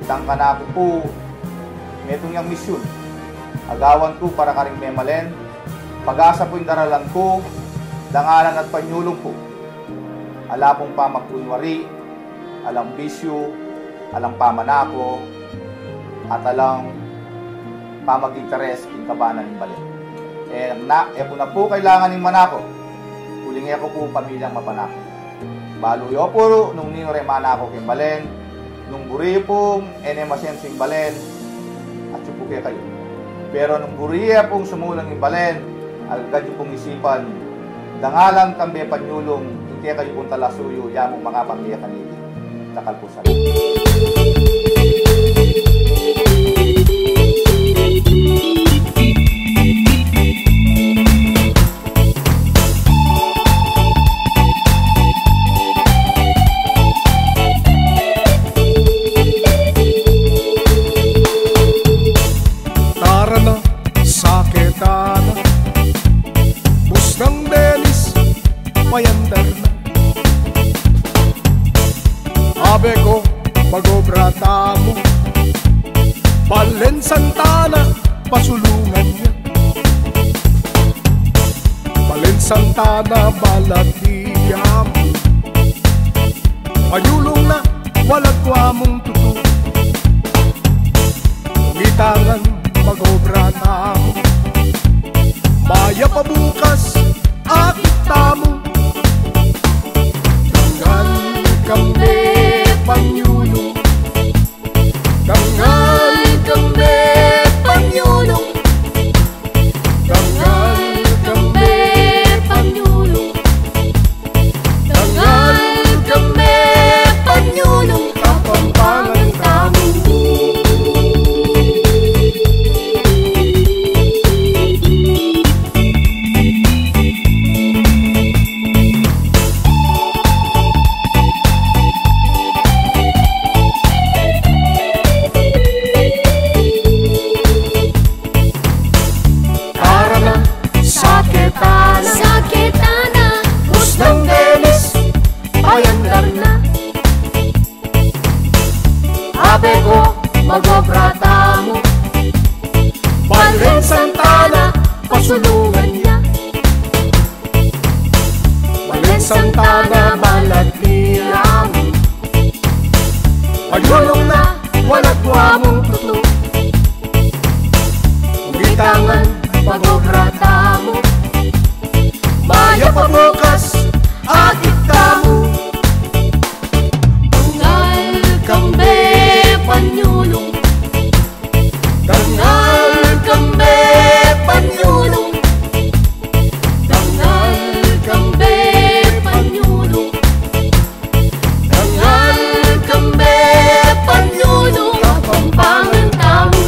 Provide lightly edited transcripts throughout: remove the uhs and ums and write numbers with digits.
tangka na ako po, metong yung misyon. Agawan ko para karing memalen, pag-asa po yung daralan ko, dangalan at panyulong po. Ala pong pamagpunwari, alang bisyo, alang pamanako, at alang pamag-interes yung kabanan ng balik. Po na po kailangan ng manako, huling ako po pamilyang mapanako. Baluyo po nung ninore manako kong balen, nung buriyo pong enemasen sing balen, at supo kayo. Pero nung buriya pong sumulang yung balen, agad yung pong isipan, dangalang kambe panyulong, hindi kayo pong talasuyo, yamong makapanggiya kanili. Takalpusan. Mayandar na abe ko mag-obrata mo, Balen Santana pasulungan niya, Balen Santana balatiyam, panyulong na walagwa mong tuto, gitangan mag-obrata mo, maya pa bukas akit tamo. Kambe panyulong, dangal kambe panyulong, dangal kambe panyulong, dangal kambe panyulong, kapampangan kamo. Abe ko mag-obrata mo, Balen Santana pasulungan niya, Balen Santana balatiyam, panyulong na walagwa mong tuto, gitangan mag-obrata mo, maya pa bukas akit kamo. Panyulong, dangal kambe panyulong, dangal kambe panyulong, dangal kambe panyulong, kapampangan kamo.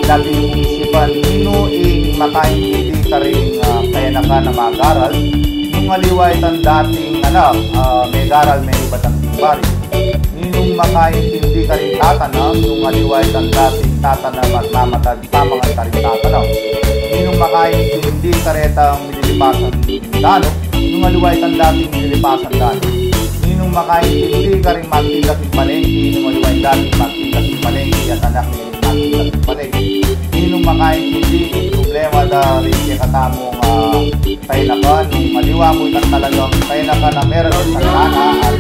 Dati yung isipan, nino makaintindi ka rin kaya na ka na mag-aral, nung aliway ang dating may garal may ibatang timbari. Ninong makaintindi ka rin tatanaw, nung aliway ang dating tatanaw magmamatad tamang ka rin tatanaw. Ninong makaintindi ka rin ang minilipasan dano, nung aliway ang dating minilipasan dano. Ninong makaintindi ka rin magtigat ng palengki, nung aliway ang dating magtigat ng palengki at anak ni magtigat ng palengki. Ninong makaintindi yung problema dahil siya katamong tayo na ka, nung maliwa mo lang talagang tayo na ka na meron sa sana at